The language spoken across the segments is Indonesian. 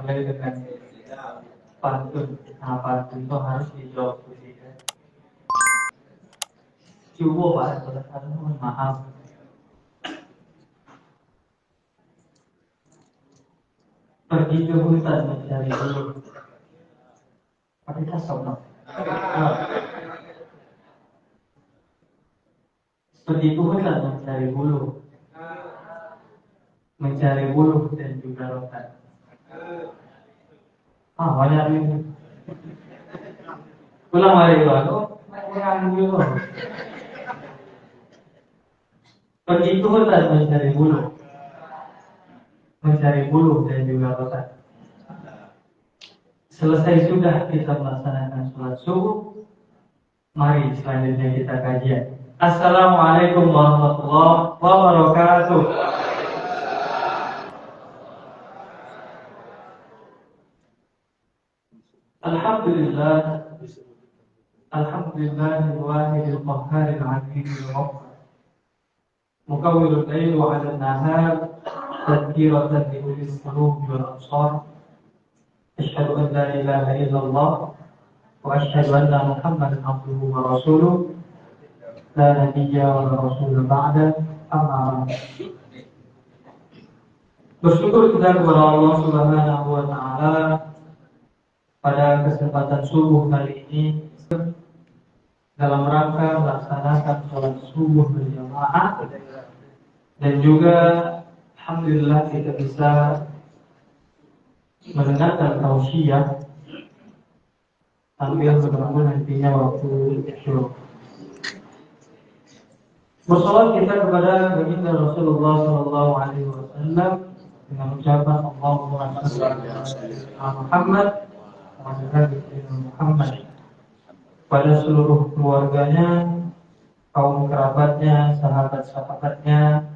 mulai dengan pantun. Nah, pantun itu harus dijawab begitu. Coba Pak, silakan, mohon maaf. Pergi ke hutan mencari bulu. Tapi kasar. Pergi ke hutan mencari bulu. Mencari bulu dan juga rotan. Banyak ini. Pulang hari itu, mengambil. Pergi ke hutan mencari bulu. Mencari bulu dan juga rotan. Selesai sudah kita melaksanakan sholat subuh. Mari selanjutnya kita kajian. Assalamualaikum warahmatullahi wabarakatuh. Alhamdulillah. Alhamdulillahil wahidil qahharil azizil ghaffar. Mukawwirul lail wa 'alan nahar tadhkiratan li ulil qulubi wal absar. Asyhadu an la ilaha illallah wa asyhadu anna Muhammadan abduhu wa rasuluh. La nabiyya wa la rasul ba'da. Amma ba'd. Bersyukur kita kepada Allah Subhanahu wa taala pada kesempatan subuh kali ini dalam rangka melaksanakan sholat subuh berjamaah, dan juga alhamdulillah kita bisa mendengarkan tausiah sambil menunggu nantinya waktu syuruk. Bersolat kita kepada baginda Rasulullah Sallallahu Alaihi Wasallam dengan ucapan Allahumma shalli ala Muhammad wa ala Muhammad, pada seluruh keluarganya, kaum kerabatnya, sahabat-sahabatnya,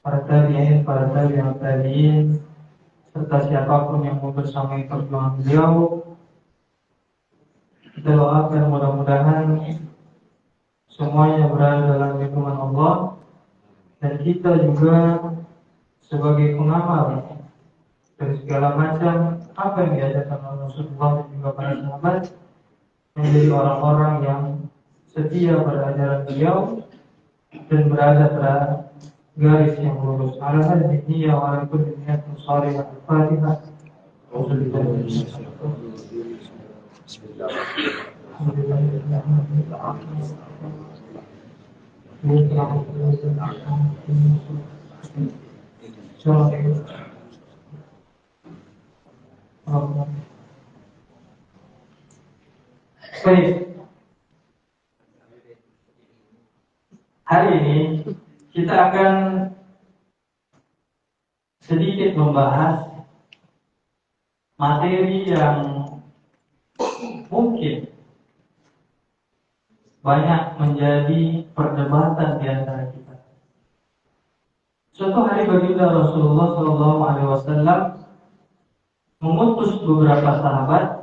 para tabi'in, serta siapapun yang mau bersamai perjuangan beliau. Kita doakan mudah-mudahan semuanya berada dalam lindungan Allah, dan kita juga sebagai pengamal dari segala macam apa yang diajarkan oleh Rasulullah dan juga para sahabat, menjadi orang-orang yang setia pada ajaran beliau dan berada pada garis yang lurus. Ala hadhihi ya wa ala kulli niyatin shalihah. Al-Fatihah. Baik. Hari ini kita akan sedikit membahas materi yang mungkin banyak menjadi perdebatan di antara kita. Suatu hari baginda Rasulullah Sallallahu Alaihi Wasallam mengutus beberapa sahabat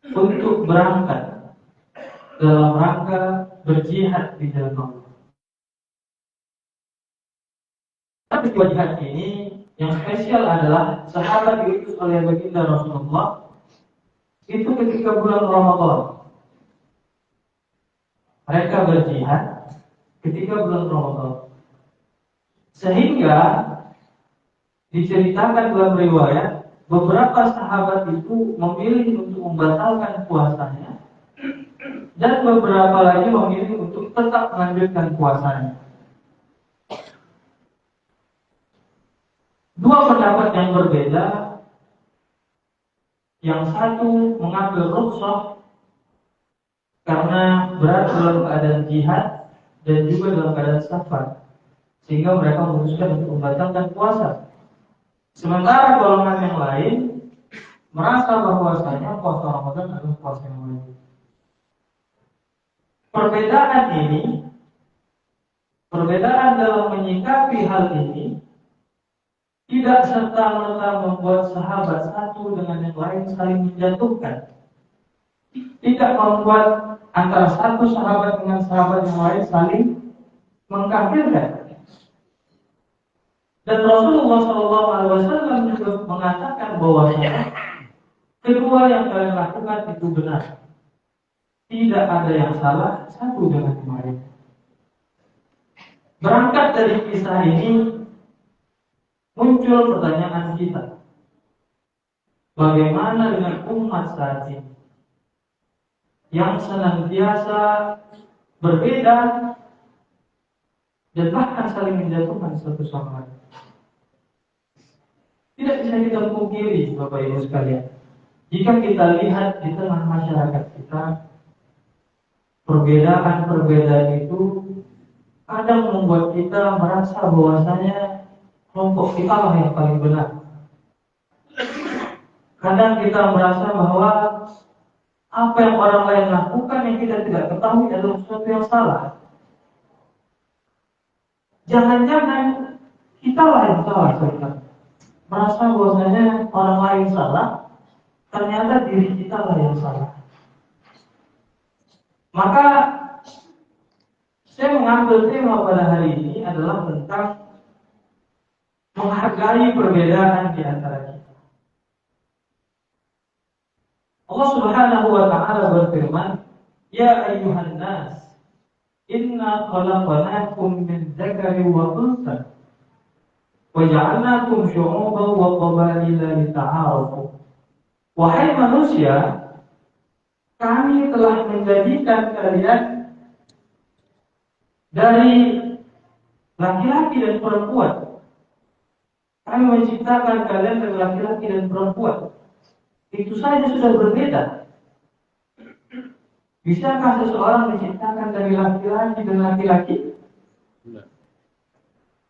untuk berangkat dalam rangka berjihad di jalan Allah. Tapi jihad ini yang spesial adalah sahabat diutus oleh baginda Rasulullah itu ketika bulan Ramadan. Mereka berjihad ketika bulan Ramadan, sehingga diceritakan dalam riwayat beberapa sahabat itu memilih untuk membatalkan puasanya, dan beberapa lagi memilih untuk tetap melanjutkan puasanya. Dua pendapat yang berbeda. Yang satu mengambil rukhsah karena berada dalam keadaan jihad dan juga dalam keadaan safar, sehingga mereka memutuskan untuk membatalkan puasa. Sementara golongan yang lain merasa bahwasanya puasa Ramadan adalah puasa yang wajib. Perbedaan dalam menyikapi hal ini tidak serta-merta membuat sahabat satu dengan yang lain saling menjatuhkan. Tidak membuat antara satu sahabat dengan sahabat yang lain saling mengkafirkan. Dan Rasulullah SAW juga mengatakan bahwa kedua yang kalian lakukan itu benar. Tidak ada yang salah satu dengan yang lain. Berangkat dari kisah ini muncul pertanyaan kita. Bagaimana dengan umat saat ini yang senantiasa berbeda dan bahkan saling menjatuhkan satu sama lain? Tidak bisa kita pungkiri, Bapak Ibu sekalian. Jika kita lihat di tengah masyarakat kita, perbedaan-perbedaan itu kadang membuat kita merasa bahwasanya kelompok kita lah yang paling benar. Kadang kita merasa bahwa apa yang orang lain lakukan yang kita tidak ketahui adalah sesuatu yang salah. Jangan-jangan kita lah yang salah sebenarnya. Merasa bahwasanya orang lain salah, ternyata diri kita lah yang salah. Maka saya mengambil tema pada hari ini adalah tentang menghargai perbedaan di antara kita. Allah Subhanahu wa taala berfirman, "Ya ayyuhan nas, inna khalaqnakum min dzakarin wa untha wa ja'alnakum syu'uban wa qabaila lita'arafu." Wahai manusia, kami telah menjadikan kalian dari laki-laki dan perempuan. Kami menciptakan kalian dari laki-laki dan perempuan. Itu saja sudah berbeda. Bisakah seseorang menciptakan dari laki-laki dan laki-laki?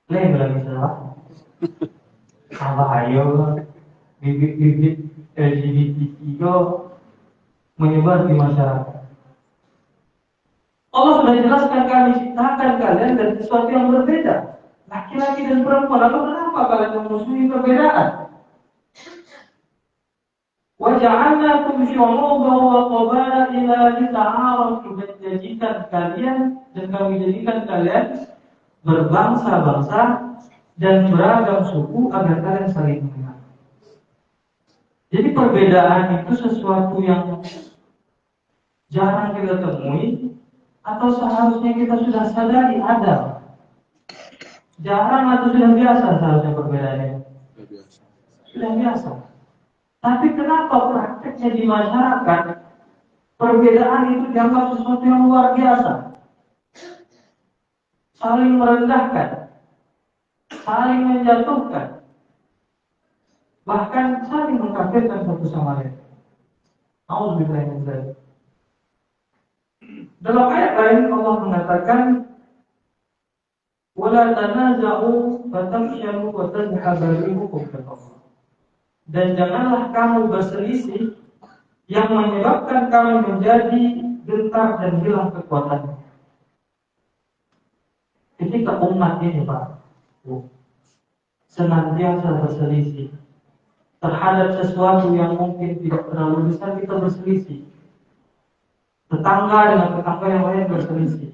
Lain lagi salah. Apa ayo bibit-bibit LGBTQ menyebar di masyarakat. Allah sudah jelaskan kami ciptakan kalian dari sesuatu yang berbeda, laki-laki dan perempuan. Lalu kenapa kalian memusuhi perbedaan? Wa ja'alnakum syu'uban wa qabaila lita'arafu, dan jadikan kalian dan kami jadikan kalian berbangsa-bangsa dan beragam suku agar kalian saling mengenal. Jadi perbedaan itu sesuatu yang jarang kita temui atau seharusnya kita sudah sadari ada. Jarang atau sudah biasa seharusnya perbedaannya? Sudah biasa. Tapi kenapa prakteknya di masyarakat perbedaan itu dianggap sesuatu yang luar biasa? Saling merendahkan, saling menjatuhkan, bahkan saling mengkafirkan satu sama lain. Auzubillahi min dzalik. Dalam ayat lain Allah mengatakan, "Wala tanaza'u fatafshalu wa tadhhabu rihukum fil ardh." Dan janganlah kamu berselisih yang menyebabkan kamu menjadi gentar dan hilang kekuatannya. Ketika umat ini, Pak, senantiasa berselisih terhadap sesuatu yang mungkin tidak terlalu besar, kita berselisih. Tetangga dengan tetangga yang lain berselisih.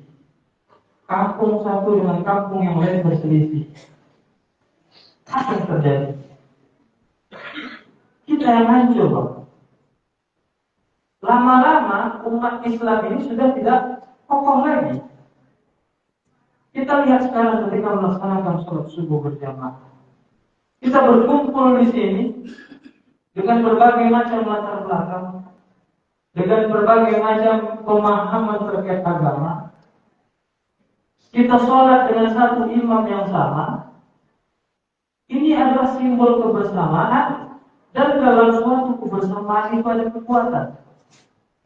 Kampung satu dengan kampung yang lain berselisih. Apa yang terjadi? Kita yang hancur, Pak. Lama-lama umat Islam ini sudah tidak kokoh lagi. Kita lihat sekarang ketika melaksanakan sholat subuh berjamaah. Kita berkumpul di sini dengan berbagai macam latar belakang, dengan berbagai macam pemahaman terkait agama. Kita sholat dengan satu imam yang sama. Ini adalah simbol kebersamaan, dan dalam suatu kebersamaan itu ada kekuatan.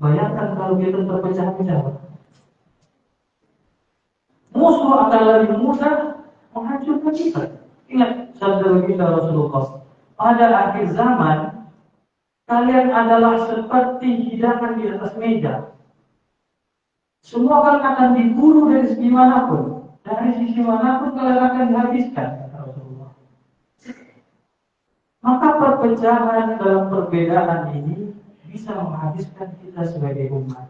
Bayangkan kalau kita terpecah-pecah, musuh akan lebih mudah menghancurkan kita. Ingat sabda baginda Rasulullah, pada akhir zaman kalian adalah seperti hidangan di atas meja. Semua akan dibunuh dari segi manapun, dari sisi manapun kalian akan dihabiskan, kata Rasulullah. Maka perpecahan dalam perbedaan ini bisa menghabiskan kita sebagai umat.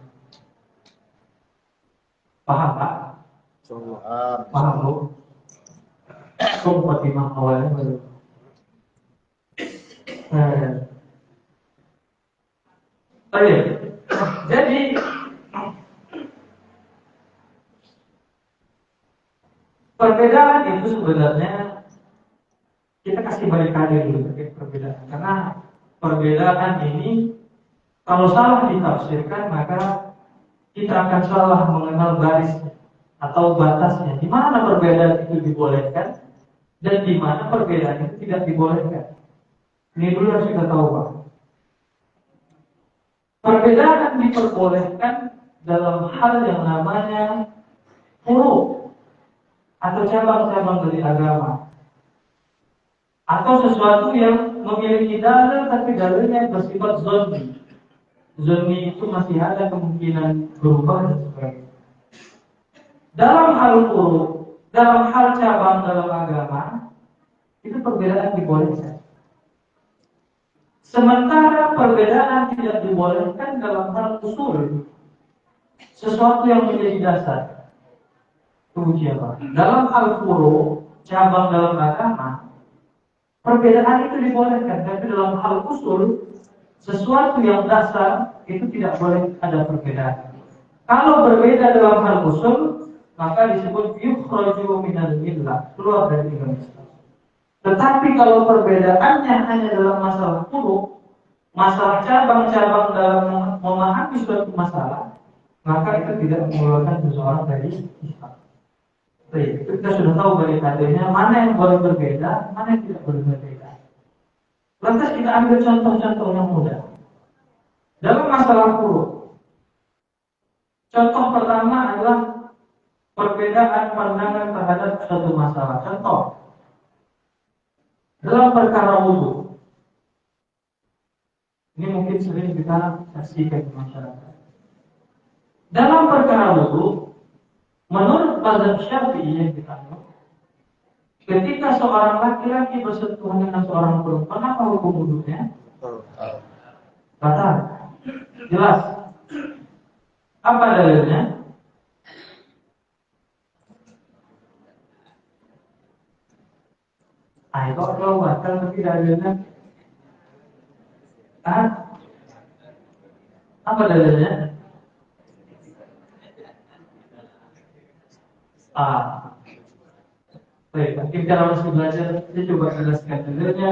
Paham, Pak? Paham, Bu? Khotimah awalnya baru. Baik. Jadi perbedaan itu sebenarnya kita kasih barikade dulu perbedaan, karena perbedaan ini kalau salah ditafsirkan maka kita akan salah mengenal garis atau batasnya, di mana perbedaan itu dibolehkan dan di mana perbedaan itu tidak dibolehkan. Ini dulu harus kita tahu, Pak. Perbedaan diperbolehkan dalam hal yang namanya furu atau cabang-cabang dari agama, atau sesuatu yang memiliki dalil tapi dalilnya bersifat zonni. Zonni itu masih ada kemungkinan berubah dan sebagainya. Dalam hal furu, dalam hal cabang dalam agama, itu perbedaan dibolehkan. Sementara perbedaan tidak dibolehkan dalam hal usul, sesuatu yang menjadi dasar. Kemudian dalam hal furu, cabang dalam agama, perbedaan itu dibolehkan, tapi dalam hal usul, sesuatu yang dasar itu tidak boleh ada perbedaan. Kalau berbeda dalam hal usul, maka disebut yukhraju minal millah, keluar dari agama Islam. Tetapi kalau perbedaannya hanya dalam masalah furu, masalah cabang-cabang dalam memahami suatu masalah, maka itu tidak mengeluarkan seseorang dari Islam. Baik, kita sudah tahu barikadenya, mana yang boleh berbeda, mana yang tidak boleh berbeda. Lantas kita ambil contoh-contoh yang mudah. Dalam masalah furu, contoh pertama adalah perbedaan pandangan terhadap suatu masalah. Contoh, dalam perkara wudu, ini mungkin sering kita saksikan di masyarakat. Dalam perkara wudu, menurut mazhab Syafi'i yang kita tahu, ketika seorang laki-laki bersentuhan dengan seorang perempuan, apa hukum wudunya? Batal. Jelas. Apa dalilnya? Itu kalau batal tapi dalilnya. Apa dalilnya? Baik, mungkin kalau masih belajar, saya coba jelaskan dalilnya.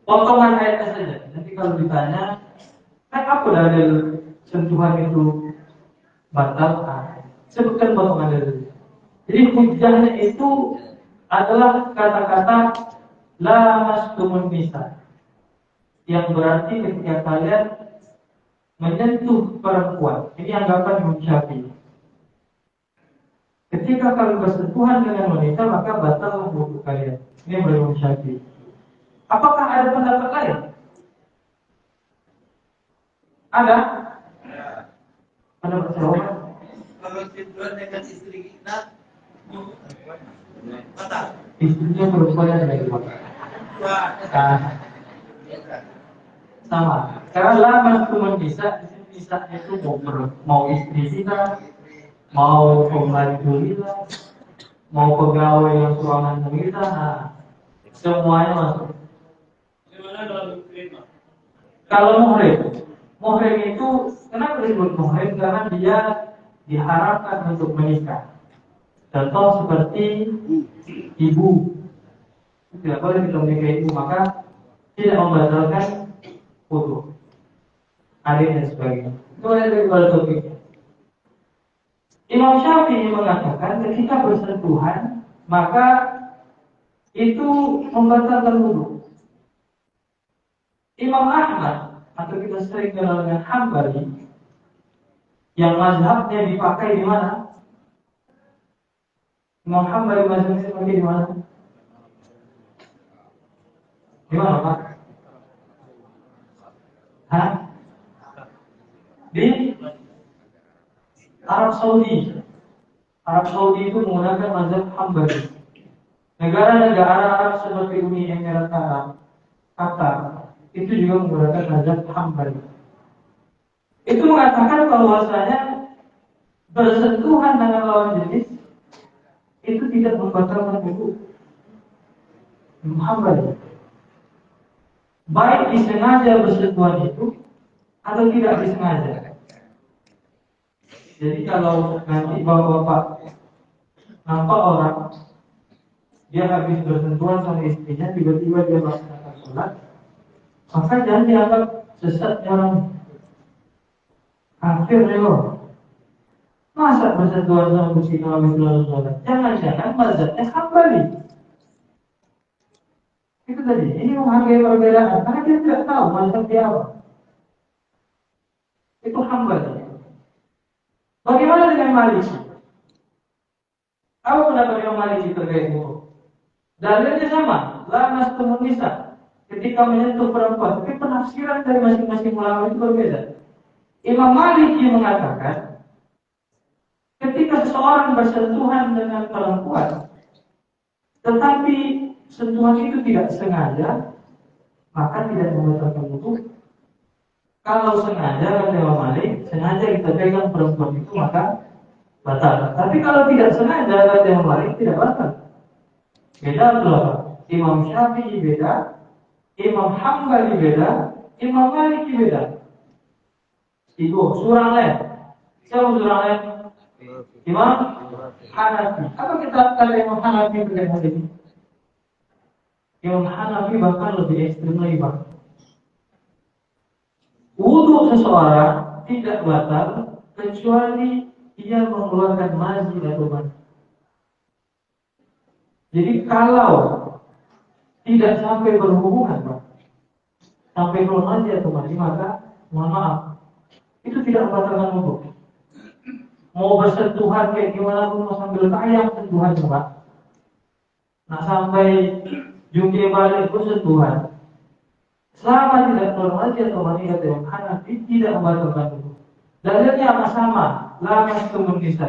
Potongan ayatnya saja. Nanti kalau ditanya, apa dalil sentuhan itu batal? Sebutkan potongan dalil. Jadi hujahnya itu adalah kata-kata la mastumun nisa, yang berarti ketika kalian menyentuh perempuan. Ini anggapan Imam Syafi'i. Ketika kalian bersentuhan dengan wanita, maka batal wudu kalian. Ini menurut Imam Syafi'i. Apakah ada pendapat lain? Ada? Pendapat siapa? Kalau sentuhan dengan istri kita, batal. Istrinya perempuan yang dari mana? Sama. Karena lama cuma bisa itu mau istri kita, mau pembantu kita, mau pegawai yang ruangan kita, semuanya masuk. Kalau muhrim itu kenapa disebut muhrim? Karena dia diharapkan untuk menikah. Contoh seperti ibu, tidak boleh kita menikah ibu, maka tidak membatalkan wudu. Adik dan sebagainya. Itu ada dari topiknya. Imam Syafi'i mengatakan ketika bersentuhan maka itu membatalkan wudu. Imam Ahmad atau kita sering kenal dengan Hambali, yang mazhabnya dipakai di mana? Imam Hambali mazhabnya dipakai di mana? Di mana, Pak? Di Arab Saudi. Arab Saudi itu menggunakan mazhab Hambali. Negara-negara Arab seperti Uni Emirat Arab, Qatar, itu juga menggunakan mazhab Hambali. Itu mengatakan bahwasanya bersentuhan dengan lawan jenis itu tidak membatalkan wudu. Hambali. Baik disengaja bersentuhan itu atau tidak disengaja. Jadi kalau nanti bapak-bapak nampak orang dia habis bersentuhan sama istrinya, tiba-tiba dia melaksanakan sholat, maka jangan dianggap sesatnya orang. Akhirnya masa bersentuhan sama bersih habis sholat? Jangan-jangan mazhabnya Hambali. Itu tadi, ini menghargai perbedaan karena dia tidak tahu mazhab dia apa. Itu Hambali. Bagaimana dengan Maliki? Apa pendapat Imam Maliki terkait itu? Dalilnya sama, la mastumun nisa, ketika menyentuh perempuan, tapi penafsiran dari masing-masing ulama itu berbeda. Imam Maliki mengatakan, ketika seseorang bersentuhan dengan perempuan, tetapi sentuhan itu tidak sengaja, maka tidak membatalkan wudu. Kalau sengaja, kata Imam Malik, sengaja kita pegang perempuan itu maka batal. Tapi kalau tidak sengaja, kata Imam Malik, tidak batal. Beda berapa? Imam Syafi'i beda, Imam Hambali beda, Imam Maliki beda. Itu surah lain. Siapa surah lain? Imam Hanafi. Apa kita kata Imam Hanafi berkaitan ini? Imam Hanafi bahkan lebih ekstrim lagi, Pak. Wudu seseorang tidak batal kecuali ia mengeluarkan mazi atau mani. Jadi kalau tidak sampai berhubungan, Pak, sampai keluar mazi atau mani, maka mohon maaf, itu tidak membatalkan wudu. Mau bersentuhan kayak gimana pun, mau sambil tayang sentuhan, Pak. Nah sampai jungkir balik pun sentuhan. Selama tidak keluar mazi atau mani, kata Imam Hanafi, tidak membatalkan wudu. Dalilnya sama, la mastumun nisa.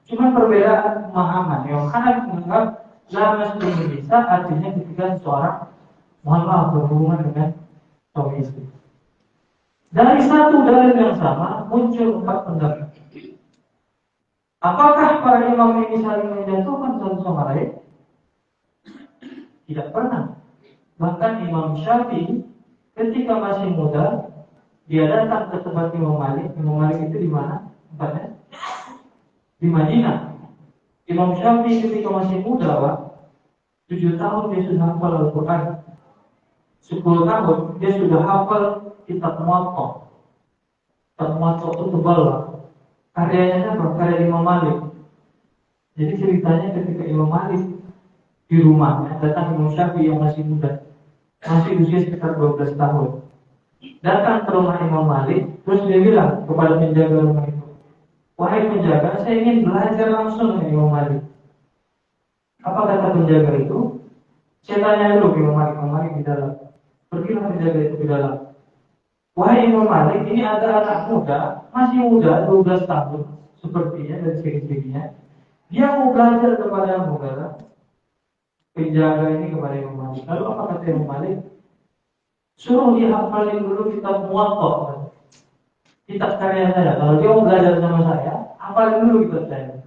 Cuma perbedaan pemahaman. Imam Hanafi menganggap la mastumun nisa artinya ketika seorang, mohon maaf, berhubungan dengan suami istri. Dari satu dalil yang sama muncul 4 pendapat. Apakah para imam ini saling menjatuhkan satu sama lain? Tidak pernah. Bahkan Imam Syafi'i ketika masih muda, dia datang ke tempat Imam Malik. Imam Malik itu di mana tempatnya? Di Madinah. Imam Syafi'i ketika masih muda, Pak, 7 tahun dia sudah hafal Al-Quran. 10 tahun dia sudah hafal kitab Muwatta. Kitab Muwatta itu tebal, Pak. Karyanya apa? Karya Imam Malik. Jadi ceritanya ketika Imam Malik di rumahnya, datang Imam Syafi'i yang masih muda, masih usia sekitar 12 tahun. Datang ke rumah Imam Malik, terus dia bilang kepada penjaga rumah itu, wahai penjaga, saya ingin belajar langsung dengan Imam Malik. Apa kata penjaga itu? Saya tanya dulu ke Imam Malik di dalam. Pergilah penjaga itu ke dalam. Wahai Imam Malik, ini ada anak muda, masih muda, 12 tahun, sepertinya dan ciri-cirinya. Dia mau belajar kepada muda. Penjaga ini kepada Imam Malik. Lalu apa kata Imam Malik? Suruh dia hafalin dulu kitab Muwatta, kitab karya saya. Kalau dia mau belajar sama saya, hafalin dulu kitab saya.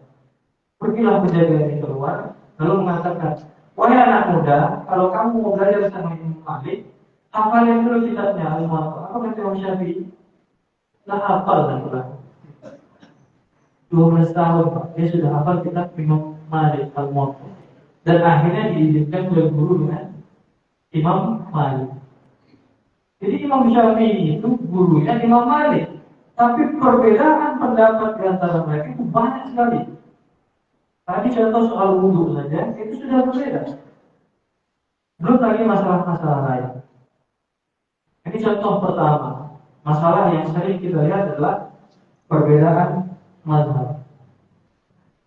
Pergilah penjaga ini keluar, lalu mengatakan, wahai anak muda, kalau kamu mau belajar sama Imam Malik, hafalin dulu kitabnya Al-Muwatta. Apa kata Imam Syafi'i? Nah, hafal dan pulang. 12 tahun, Pak, dia sudah hafal kitab Imam Malik Al-Muwatta. Dan akhirnya diizinkan berguru dengan Imam Malik. Jadi Imam Syafi'i itu gurunya Imam Malik. Tapi perbedaan pendapat di antara mereka itu banyak sekali. Tadi contoh soal wudu saja, itu sudah berbeda. Belum lagi masalah-masalah lain. Ini contoh pertama. Masalah yang sering kita lihat adalah perbedaan mazhab.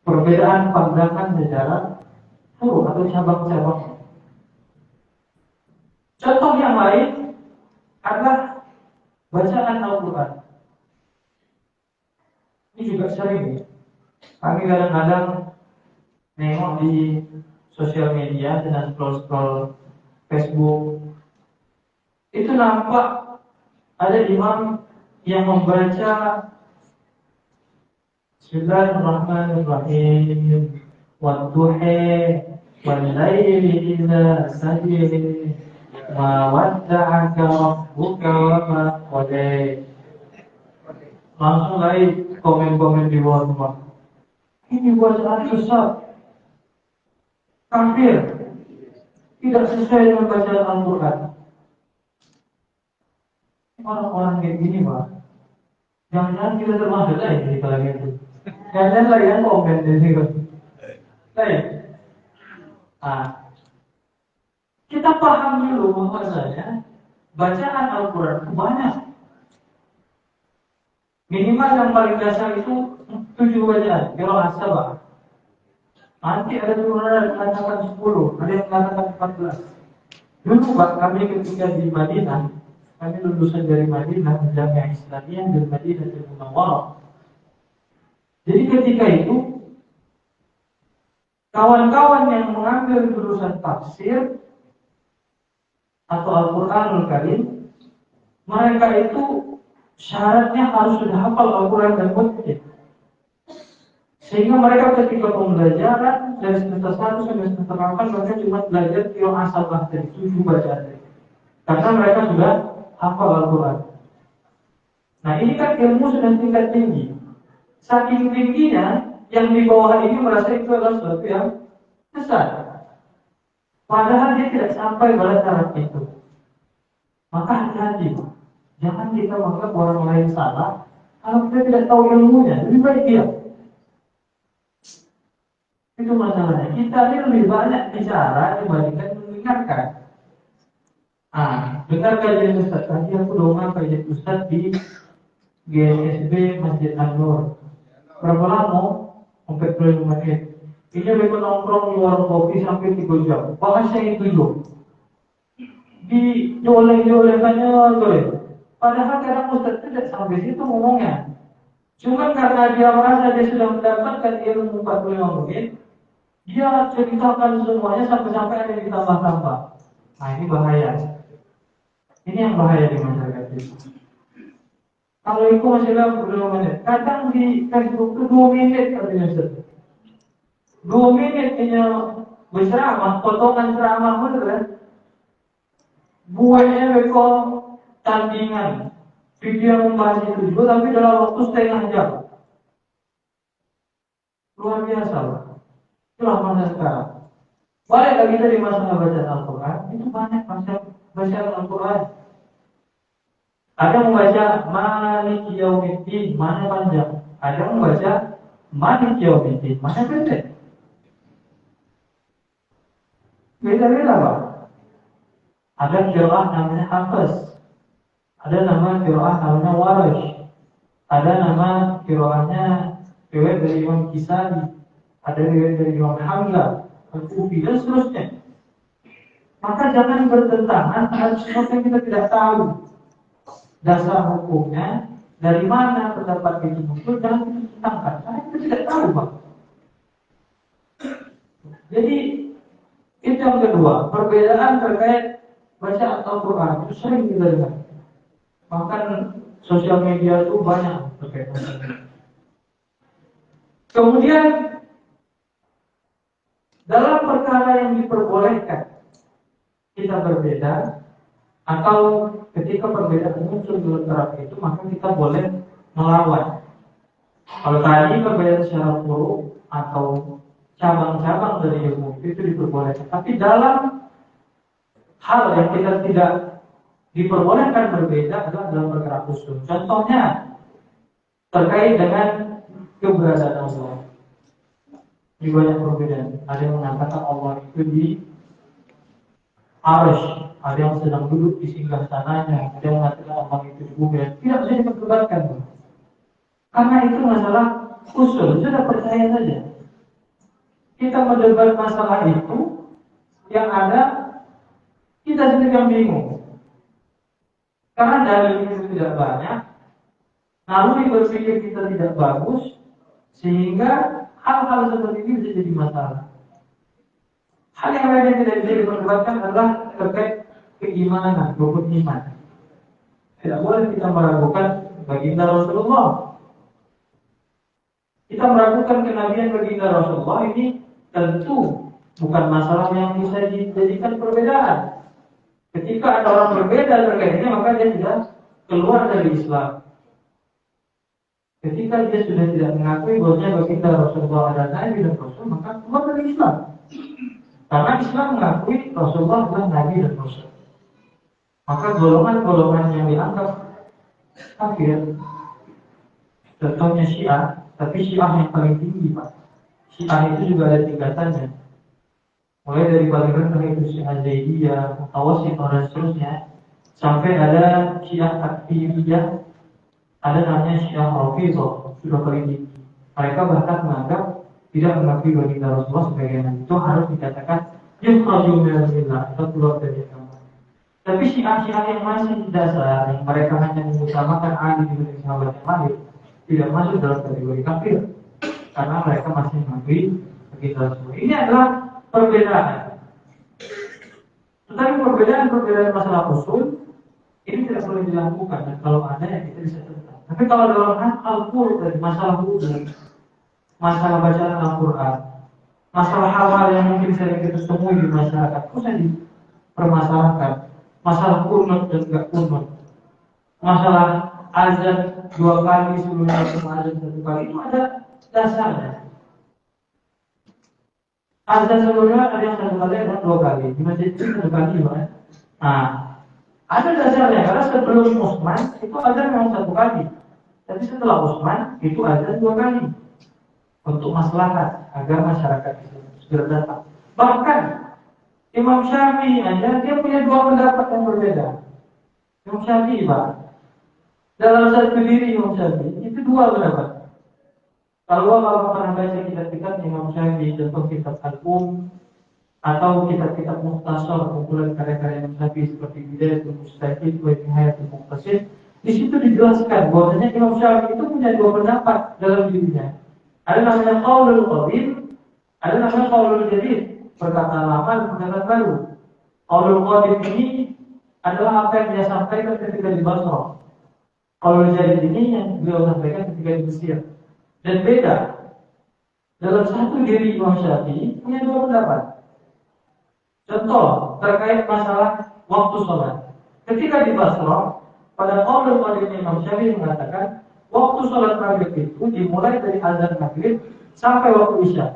Perbedaan pandangan secara furu atau cabang-cabang. Contoh yang lain adalah bacaan Al-Quran. Ini juga sering. Kami kadang-kadang nengok di sosial media dengan scroll-scroll Facebook. Itu nampak ada imam yang membaca Bismillahirrahmanirrahim, wadduhi, والليل إذا سجى ما ودعك ربك وما قلى. Langsung lagi komen-komen di bawah semua. Ini bacaan sesat, kafir, tidak sesuai dengan bacaan Al-Quran. Orang-orang kayak gini, Pak, jangan-jangan kita termasuk lagi di kalangan itu. Jangan-jangan lagi yang komen di sini. Baik. Kita paham dulu bahwasanya bacaan Al-Quran itu banyak. Minimal yang paling dasar itu 7 bacaan, qiraah sabah. Nanti ada turunan yang mengatakan 10, ada yang mengatakan 14. Dulu Pak, kami ketika di Madinah, kami lulusan dari Madinah, Jamiah Islamiyah dari Madinah dan Munawwarah. Jadi ketika itu kawan-kawan yang mengambil jurusan tafsir atau Al-Quranul Karim, mereka itu syaratnya harus sudah hafal Al-Quran dan mutqin. Sehingga mereka ketika pembelajaran dari semester 1 sampai semester 8 mereka cuma belajar qiraah sabah dari 7 bacaan. Karena mereka sudah hafal Al-Quran. Nah ini kan ilmu sudah tingkat tinggi. Saking tingginya, yang di bawah ini merasa itu adalah sesuatu yang besar. Padahal dia tidak sampai pada taraf itu. Maka hati-hati, jangan kita menganggap orang lain salah kalau kita tidak tahu ilmunya. Lebih baik dia. Itu masalahnya. Kita ini lebih banyak bicara dibandingkan mendengarkan. Dengar kajian Ustaz. Tadi aku dongeng kajian Ustaz di GSSB Masjid An-Nur. Berapa lama? Sampai 20 menit. Ini mereka nongkrong di warung kopi sampai 3 jam. Bahasa itu juga. Dioleh-olehkannya boleh. Padahal kadang Ustaz tidak sampai situ ngomongnya. Cuma karena dia merasa dia sudah mendapatkan ilmu 45 menit, dia ceritakan semuanya sampai-sampai ada yang ditambah-tambah. Nah ini bahaya. Ini yang bahaya di masyarakat itu. Kalau itu masih 45 menit. Kadang di Facebook itu 2 menit katanya Ustaz. 2 menit hanya berceramah, potongan ceramah bener kan? Buahnya beko tandingan. Video yang membahas itu juga, tapi dalam waktu setengah jam. Luar biasa, Pak. Itulah masa sekarang. Balik lagi dari masalah bacaan Al-Quran, itu banyak bacaan Al-Quran. Ada yang membaca Malik Yaumiddin, mana panjang. Ada yang membaca Malik Yaumiddin, mana pendek. Beda-beda, Pak. Ada qiraah namanya Hafiz. Ada nama qiraah namanya Warish. Ada nama qiraahnya riwayat dari Imam Kisai. Ada riwayat dari Imam Hamzah, Al-Kufi dan seterusnya. Maka jangan bertentangan terhadap sesuatu yang kita tidak tahu dasar hukumnya, dari mana pendapat itu muncul, jangan kita tentangkan karena kita tidak tahu, Pak. Jadi itu yang kedua, perbedaan terkait bacaan Al-Quran itu sering kita dengar. Bahkan sosial media itu banyak terkait masalah. Kemudian dalam perkara yang diperbolehkan kita berbeda, atau ketika perbedaan muncul dalam taraf itu, maka kita boleh melawan. Kalau tadi perbedaan secara furu atau cabang-cabang dari ilmu itu diperbolehkan, tapi dalam hal yang kita tidak diperbolehkan berbeda adalah dalam perkara usul. Contohnya terkait dengan keberadaan Allah. Di banyak perbedaan. Ada yang mengatakan Allah itu di Arsh, ada yang sedang duduk di singgah sananya, ada yang mengatakan Allah itu di bumi. Tidak bisa diperdebatkan. Karena itu masalah usul. Sudah percaya saja. Kita mendebat masalah itu, yang ada kita sendiri yang bingung. Karena dalil itu tidak banyak, lalu berpikir kita tidak bagus, sehingga hal-hal seperti ini bisa jadi masalah. Hal yang lain yang tidak bisa diperdebatkan adalah terkait keimanan, rukun iman. Tidak boleh kita meragukan baginda Rasulullah. Kita meragukan kenabian baginda Rasulullah ini tentu bukan masalah yang bisa dijadikan perbedaan. Ketika ada orang berbeda terkait ini, maka dia sudah keluar dari Islam. Ketika dia sudah tidak mengakui bahwasanya baginda Rasulullah ada Nabi dan Rasul, maka keluar dari Islam. Karena Islam mengakui Rasulullah adalah Nabi dan Rasul. Maka golongan-golongan yang dianggap kafir, contohnya Syiah, tapi Syiah yang paling tinggi, Pak. Syiah itu juga ada tingkatannya. Mulai dari paling rendah itu Syiah Zaidiyah, Mutawassithah dan seterusnya, sampai ada Syiah Takfiriyah, ada namanya Syiah Rafidhah, sudah paling tinggi. Mereka bahkan menganggap tidak mengakui baginda Rasulullah sebagai nabi, itu harus dikatakan yukhraju minal millah, atau keluar dari agama. Tapi Syiah-Syiah yang masih dasar, yang mereka hanya mengutamakan Ali dibanding sahabat yang lain, tidak masuk dalam kategori kafir, karena mereka masih mengakui baginda Rasulullah. Ini adalah perbedaan. Tetapi perbedaan masalah usul ini tidak boleh dilakukan, dan kalau ada ya kita bisa tentang. Tapi kalau dalam hal dari masalah hukum, masalah bacaan Al-Quran, masalah hal yang mungkin sering kita temui di masyarakat, usah dipermasalahkan. Masalah kunut dan tidak kunut, masalah azan 2 kali sebelum azan 1 kali, itu ada dasarnya. Azan sebelumnya ada yang 1 kali, ada 2 kali. Di masjid itu 1 kali, Pak. Nah, ada dasarnya, karena sebelum Utsman itu azan memang 1 kali. Tapi setelah Utsman itu azan 2 kali. Untuk maslahat agar masyarakat itu segera datang. Bahkan Imam Syafi'i aja dia punya 2 pendapat yang berbeda. Imam Syafi'i, Pak, dalam satu diri Imam Syafi'i itu 2 pendapat. Kalau pernah baca kitab-kitab Imam Syafi'i, contoh kitab Al-Um atau kitab-kitab Mukhtasar, kumpulan karya-karya Imam Syafi'i seperti Bidayatul Mujtahid wa Nihayatul Muqtasid, di situ dijelaskan bahwasanya Imam Syafi'i itu punya 2 pendapat dalam dirinya. Ada namanya qaulul qadim, ada namanya qaulul jadid, perkataan lama dan perkataan baru. Qaulul qadim ini adalah apa yang dia sampaikan ketika di Basra. Qaulul jadid ini yang beliau sampaikan ketika di Mesir. Dan beda. Dalam satu diri Imam Syafi'i punya 2 pendapat. Contoh terkait masalah waktu sholat. Ketika di Basra, pada qaulul qadim Imam Syafi'i mengatakan waktu sholat maghrib itu dimulai dari azan maghrib sampai waktu isya.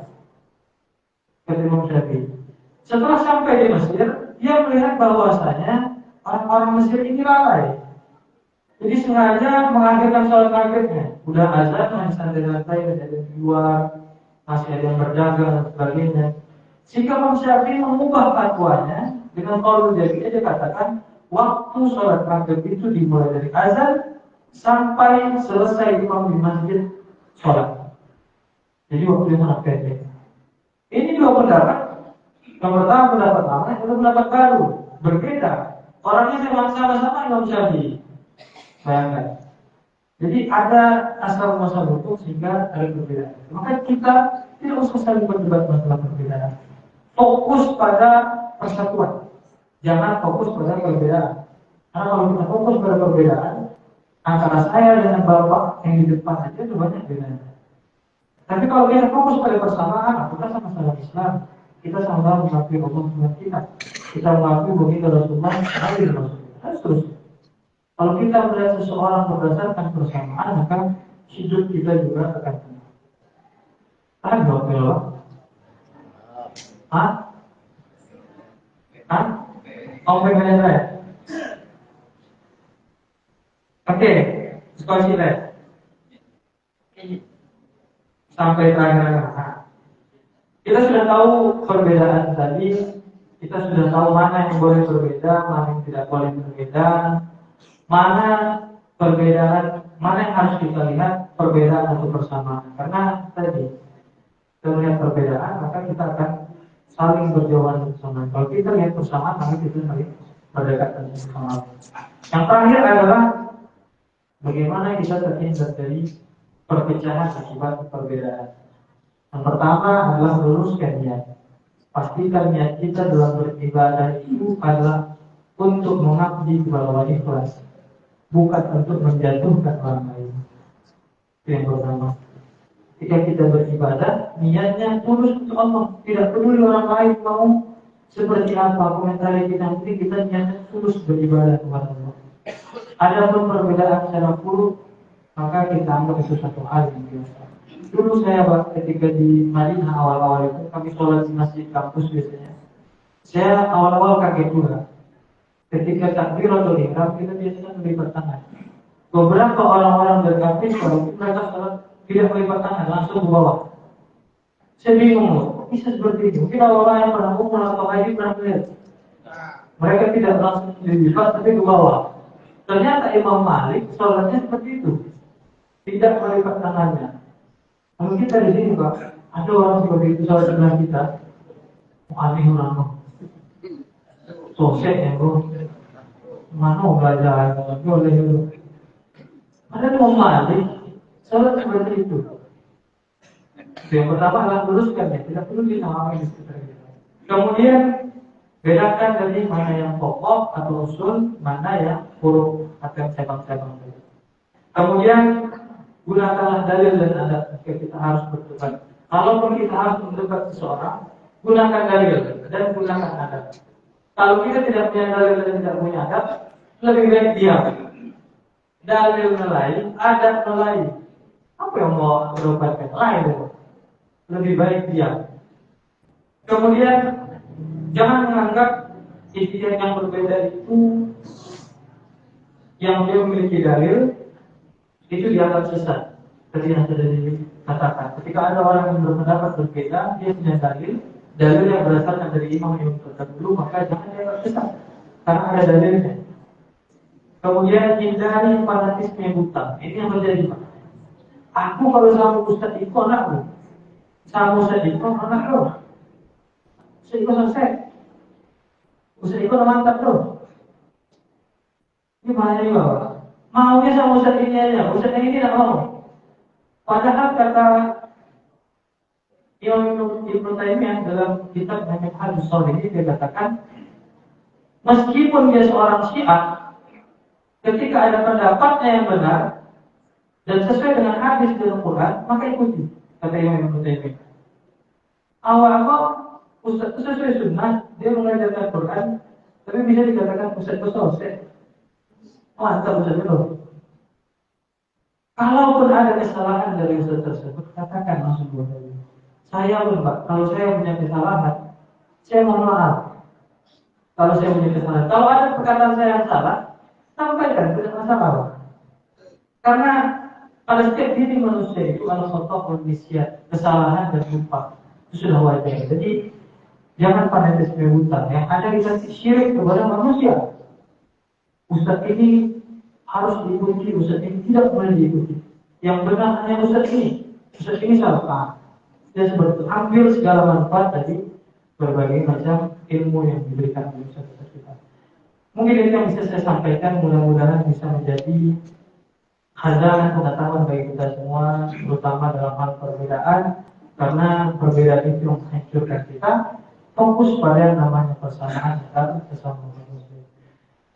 Kata Imam Syafi'i. Setelah sampai di Mesir, dia melihat bahwasanya orang-orang Mesir ini lalai. Jadi sengaja mengakhirkan sholat maghribnya. Udah azan, masih santai-santai, ada yang keluar, masih ada yang berdagang dan sebagainya. Sehingga Imam Syafi'i mengubah fatwanya dengan qaulul jadid, dia katakan waktu sholat maghrib itu dimulai dari azan sampai selesai imam di masjid sholat. Jadi waktu itu sangat pendek. Ini 2 pendapat. Yang pertama pendapat lama, yang kedua pendapat baru, berbeda. Orangnya memang sama-sama Imam Syafi'i. Bayangkan. Jadi ada asal muasal hukum sehingga ada perbedaan. Maka kita tidak usah saling berdebat masalah perbedaan. Fokus pada persatuan. Jangan fokus pada perbedaan. Karena kalau kita fokus pada perbedaan, antara saya dengan bapak yang di depan aja itu banyak bedanya. Tapi kalau kita fokus pada persamaan, kita sama-sama Islam, kita sama-sama mengakui Allah Subhanahu kita mengakui baginda Rasulullah, Nabi Rasulullah, terus. Kalau kita melihat seseorang berdasarkan persamaan, maka hidup kita juga akan tenang. Ada wakil? Hah? Om pengen saya? Oke, sekoci deh. Sampai terakhir. Kita sudah tahu perbedaan tadi. Kita sudah tahu mana yang boleh berbeda, mana yang tidak boleh berbeda. Mana perbedaan, mana yang harus kita lihat perbedaan atau persamaan. Karena tadi kita melihat perbedaan, maka kita akan saling berjauhan bersama. Kalau kita lihat persamaan, maka kita saling berdekatan bersama. Yang terakhir adalah bagaimana kita terhindar dari perpecahan akibat perbedaan. Yang pertama adalah luruskan niat. Pastikan niat kita dalam beribadah itu adalah untuk mengabdi kepada Allah ikhlas, bukan untuk menjatuhkan orang lain. Itu yang pertama. Ketika kita beribadah, niatnya tulus untuk Allah, tidak peduli orang lain mau seperti apa komentar kita, nanti kita niatnya tulus beribadah kepada Allah. Adapun perbedaan secara buruk, maka kita anggap itu satu hal yang biasa. Dulu saya ketika di Madinah awal-awal itu kami sholat di masjid kampus biasanya. Saya awal-awal kaget juga. Ketika takbiratul ihram kita biasanya melipat tangan. Beberapa orang-orang berkafir kalau mereka sholat tidak melipat tangan, langsung ke bawah. Saya bingung, kok bisa seperti itu? Mungkin orang yang pernah umur atau haji pernah melihat. Mereka tidak langsung dilipat tapi ke bawah. Ternyata Imam Malik sholatnya seperti itu, tidak melipat tangannya. Kalau kita di sini Pak, ada orang seperti itu sholat sebelah kita, aneh orang. Sosek ya bro, mana belajar boleh dulu. Ada Imam Malik sholat seperti itu. Yang pertama adalah luruskan ya, tidak perlu disamakan di sekitar kita. Kemudian bedakan dari mana yang pokok atau usul, mana yang huruf atau cabang-cabang. Kemudian gunakanlah dalil dan adat jika kita harus berdebat. Kalaupun kita harus mendebat seseorang, gunakan dalil dan gunakan adat. Kalau kita tidak punya dalil dan tidak punya adat, lebih baik diam. Dalil nelayan, adat nelayan. Apa yang mau berobatkan? Lain. Lebih baik diam. Kemudian jangan menganggap ijtihad yang berbeda itu yang dia memiliki dalil itu dianggap sesat. Tadi yang sudah dikatakan. Ketika ada orang yang berpendapat berbeda, dia punya dalil yang berdasarkan dari imam yang terdahulu, maka jangan dianggap sesat karena ada dalilnya. Kemudian hindari fanatisme buta. Ini yang terjadi Pak. Aku kalau sama Ustaz Iko anakku, sama Ustaz Iko anak lo. Ustaz Iko selesai. Ustaz Iko mantap tuh. Ini bahaya juga Pak. Maunya sama Ustaz ini aja, Ustaz yang ini tidak mau. Padahal kata Imam Ibnu Taimiyah dalam kitab Minhajus Shalihin dia katakan, meskipun dia seorang Syiah, ketika ada pendapatnya yang benar dan sesuai dengan hadis dalam Quran, maka ikuti. Kata Imam Ibnu Taimiyah. Awal-awal Ustaz itu sesuai sunnah, dia mengajarkan Quran, tapi bisa dikatakan Ustaz itu selesai. Mantap Ustaz itu. Kalaupun ada kesalahan dari Ustaz tersebut, katakan langsung buat saya. Saya pun Pak, kalau saya punya kesalahan, saya mohon maaf. Kalau saya punya kesalahan, kalau ada perkataan saya yang salah, sampaikan, tidak masalah Pak. Karena pada setiap diri manusia itu kalau khata' wal nisyan, kesalahan dan lupa, itu sudah wajar. Jadi jangan fanatisme buta. Yang ada dikasih syirik kepada manusia. Ustaz ini harus diikuti, Ustaz ini tidak boleh diikuti. Yang benar hanya Ustaz ini salah. Dan seperti itu, ambil segala manfaat dari berbagai macam ilmu yang diberikan oleh Ustaz kita. Mungkin itu yang bisa saya sampaikan, mudah-mudahan bisa menjadi khazanah pengetahuan bagi kita semua, terutama dalam hal perbedaan, karena perbedaan itu yang menghancurkan kita. Fokus pada yang namanya persamaan dan sesama manusia.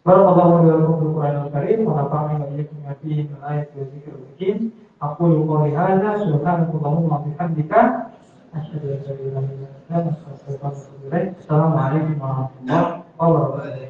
Barakallahu lakum bil Qur'anil Karim wa nafa'ani wa iyyakum bima fihi min ayati wa dzikril hakim. Aqulu qawli hadza subhanakallahumma wa bihamdika asyhadu an la ilaha illa anta astaghfiruka wa atubu ilaik. Assalamualaikum warahmatullahi wabarakatuh.